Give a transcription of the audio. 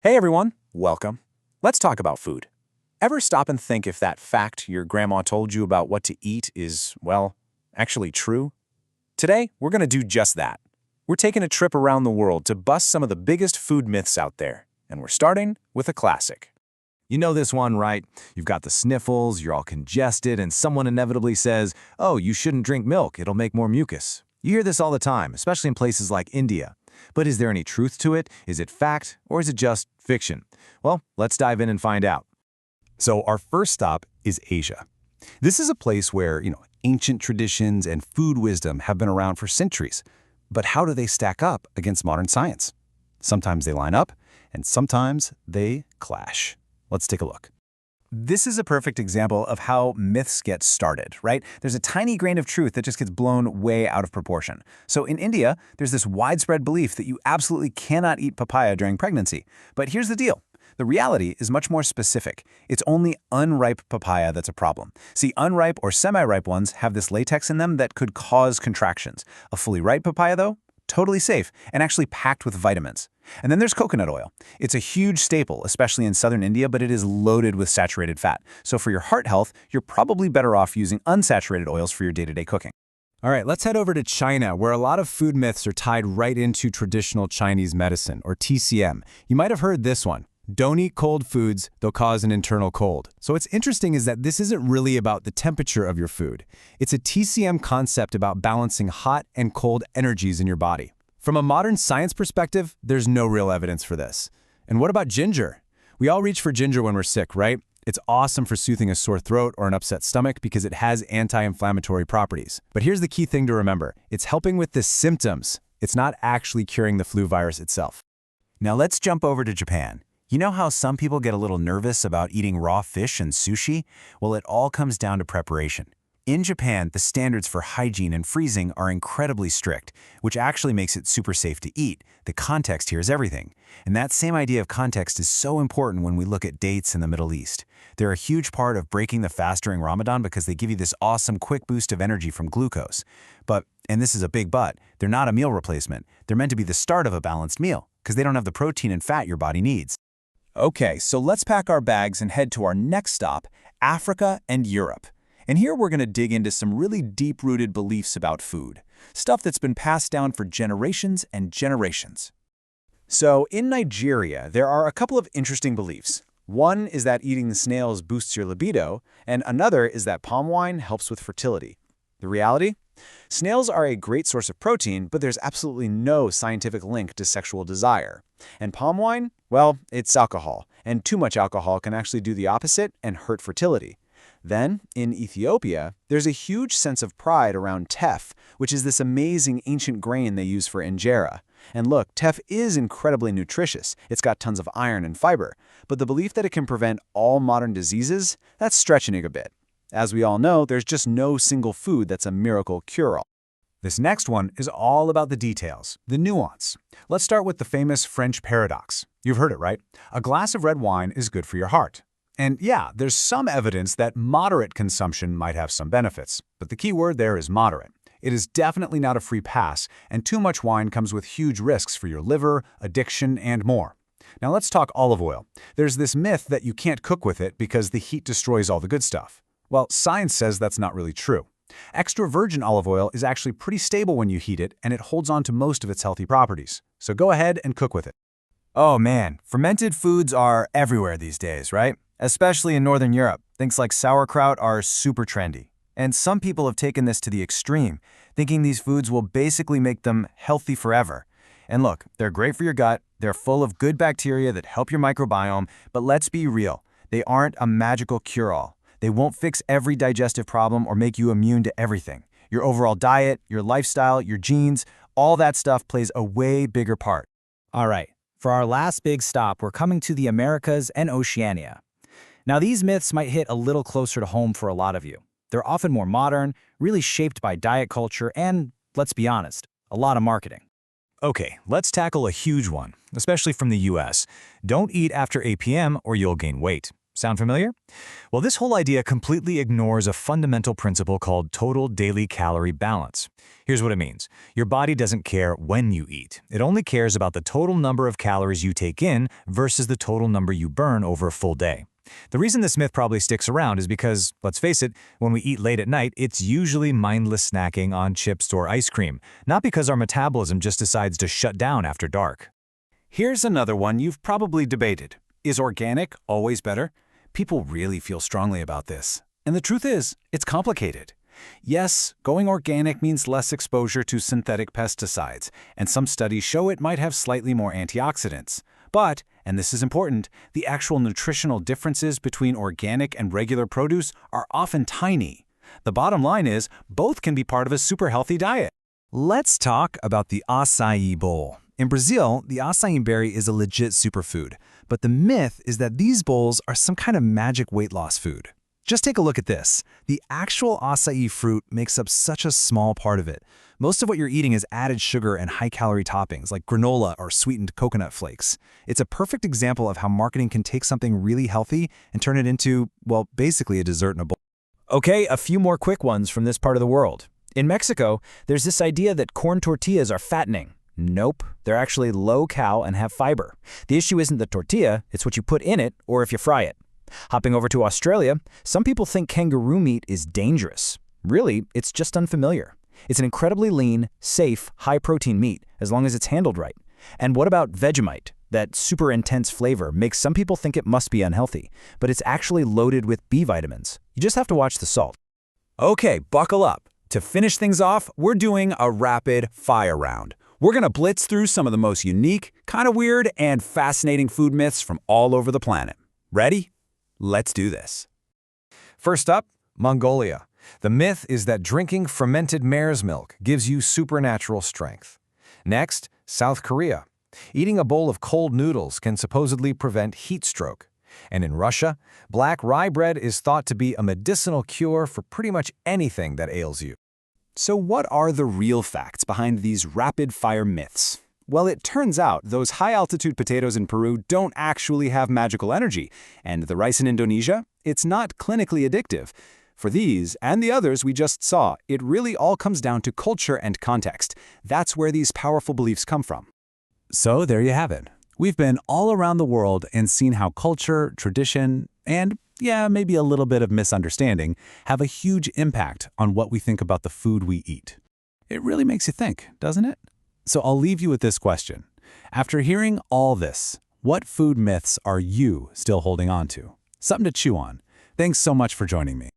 Hey everyone, welcome. Let's talk about food. Ever stop and think if that fact your grandma told you about what to eat is, well, actually true? Today, we're going to do just that. We're taking a trip around the world to bust some of the biggest food myths out there, and we're starting with a classic. You know this one, right? You've got the sniffles, you're all congested, and someone inevitably says, "Oh, you shouldn't drink milk, it'll make more mucus." You hear this all the time, especially in places like India. But is there any truth to it? Is it fact, or is it just fiction? Well, let's dive in and find out. So our first stop is Asia. This is a place where, ancient traditions and food wisdom have been around for centuries. But how do they stack up against modern science? Sometimes they line up, and sometimes they clash. Let's take a look. This is a perfect example of how myths get started, right? There's a tiny grain of truth that just gets blown way out of proportion. So in India, there's this widespread belief that you absolutely cannot eat papaya during pregnancy. But here's the deal. The reality is much more specific. It's only unripe papaya that's a problem. See, unripe or semi-ripe ones have this latex in them that could cause contractions. A fully ripe papaya, though, totally safe and actually packed with vitamins. And then there's coconut oil. It's a huge staple, especially in southern India, but it is loaded with saturated fat. So for your heart health, you're probably better off using unsaturated oils for your day-to-day cooking. All right, let's head over to China, where a lot of food myths are tied right into traditional Chinese medicine, or TCM. You might have heard this one. Don't eat cold foods, they'll cause an internal cold. So what's interesting is that this isn't really about the temperature of your food. It's a TCM concept about balancing hot and cold energies in your body. From a modern science perspective, there's no real evidence for this. And what about ginger? We all reach for ginger when we're sick, right? It's awesome for soothing a sore throat or an upset stomach because it has anti-inflammatory properties. But here's the key thing to remember. It's helping with the symptoms. It's not actually curing the flu virus itself. Now let's jump over to Japan. You know how some people get a little nervous about eating raw fish and sushi? Well, it all comes down to preparation. In Japan, the standards for hygiene and freezing are incredibly strict, which actually makes it super safe to eat. The context here is everything. And that same idea of context is so important when we look at dates in the Middle East. They're a huge part of breaking the fast during Ramadan because they give you this awesome quick boost of energy from glucose. But, and this is a big but, they're not a meal replacement. They're meant to be the start of a balanced meal because they don't have the protein and fat your body needs. Okay, so let's pack our bags and head to our next stop, Africa and Europe. And here we're going to dig into some really deep-rooted beliefs about food, stuff that's been passed down for generations and generations. So in Nigeria, there are a couple of interesting beliefs. One is that eating the snails boosts your libido, and another is that palm wine helps with fertility. The reality? Snails are a great source of protein, but there's absolutely no scientific link to sexual desire. And palm wine? Well, it's alcohol, and too much alcohol can actually do the opposite and hurt fertility. Then, in Ethiopia, there's a huge sense of pride around teff, which is this amazing ancient grain they use for injera. And look, teff is incredibly nutritious. It's got tons of iron and fiber. But the belief that it can prevent all modern diseases, that's stretching it a bit. As we all know, there's just no single food that's a miracle cure-all. This next one is all about the details, the nuance. Let's start with the famous French paradox. You've heard it, right? A glass of red wine is good for your heart. And yeah, there's some evidence that moderate consumption might have some benefits, but the key word there is moderate. It is definitely not a free pass, and too much wine comes with huge risks for your liver, addiction, and more. Now let's talk olive oil. There's this myth that you can't cook with it because the heat destroys all the good stuff. Well, science says that's not really true. Extra virgin olive oil is actually pretty stable when you heat it, and it holds on to most of its healthy properties. So go ahead and cook with it. Oh man, fermented foods are everywhere these days, right? Especially in Northern Europe, things like sauerkraut are super trendy. And some people have taken this to the extreme, thinking these foods will basically make them healthy forever. And look, they're great for your gut, they're full of good bacteria that help your microbiome, but let's be real, they aren't a magical cure-all. They won't fix every digestive problem or make you immune to everything. Your overall diet, your lifestyle, your genes, all that stuff plays a way bigger part. All right, for our last big stop, we're coming to the Americas and Oceania. Now, these myths might hit a little closer to home for a lot of you. They're often more modern, really shaped by diet culture, and, let's be honest, a lot of marketing. Okay, let's tackle a huge one, especially from the US. Don't eat after 8 p.m. or you'll gain weight. Sound familiar? Well, this whole idea completely ignores a fundamental principle called total daily calorie balance. Here's what it means. Your body doesn't care when you eat. It only cares about the total number of calories you take in versus the total number you burn over a full day. The reason this myth probably sticks around is because, let's face it, when we eat late at night, it's usually mindless snacking on chips or ice cream, not because our metabolism just decides to shut down after dark. Here's another one you've probably debated. Is organic always better? People really feel strongly about this. And the truth is, it's complicated. Yes, going organic means less exposure to synthetic pesticides, and some studies show it might have slightly more antioxidants. But, and this is important, the actual nutritional differences between organic and regular produce are often tiny. The bottom line is, both can be part of a super healthy diet. Let's talk about the acai bowl. In Brazil, the acai berry is a legit superfood, but the myth is that these bowls are some kind of magic weight loss food. Just take a look at this. The actual acai fruit makes up such a small part of it. Most of what you're eating is added sugar and high-calorie toppings like granola or sweetened coconut flakes. It's a perfect example of how marketing can take something really healthy and turn it into, well, basically a dessert in a bowl. Okay, a few more quick ones from this part of the world. In Mexico, there's this idea that corn tortillas are fattening. Nope, they're actually low-cal and have fiber. The issue isn't the tortilla, it's what you put in it or if you fry it. Hopping over to Australia, some people think kangaroo meat is dangerous. Really, it's just unfamiliar. It's an incredibly lean, safe, high-protein meat as long as it's handled right. And what about Vegemite? That super intense flavor makes some people think it must be unhealthy, but it's actually loaded with B vitamins. You just have to watch the salt. Okay, buckle up. To finish things off, we're doing a rapid fire round. We're going to blitz through some of the most unique, kind of weird, and fascinating food myths from all over the planet. Ready? Let's do this. First up, Mongolia. The myth is that drinking fermented mare's milk gives you supernatural strength. Next, South Korea. Eating a bowl of cold noodles can supposedly prevent heat stroke. And in Russia, black rye bread is thought to be a medicinal cure for pretty much anything that ails you. So what are the real facts behind these rapid-fire myths? Well, it turns out those high-altitude potatoes in Peru don't actually have magical energy, and the rice in Indonesia, it's not clinically addictive. For these and the others we just saw, it really all comes down to culture and context. That's where these powerful beliefs come from. So there you have it. We've been all around the world and seen how culture, tradition, and maybe a little bit of misunderstanding have a huge impact on what we think about the food we eat. It really makes you think, doesn't it? So I'll leave you with this question. After hearing all this, what food myths are you still holding on to? Something to chew on. Thanks so much for joining me.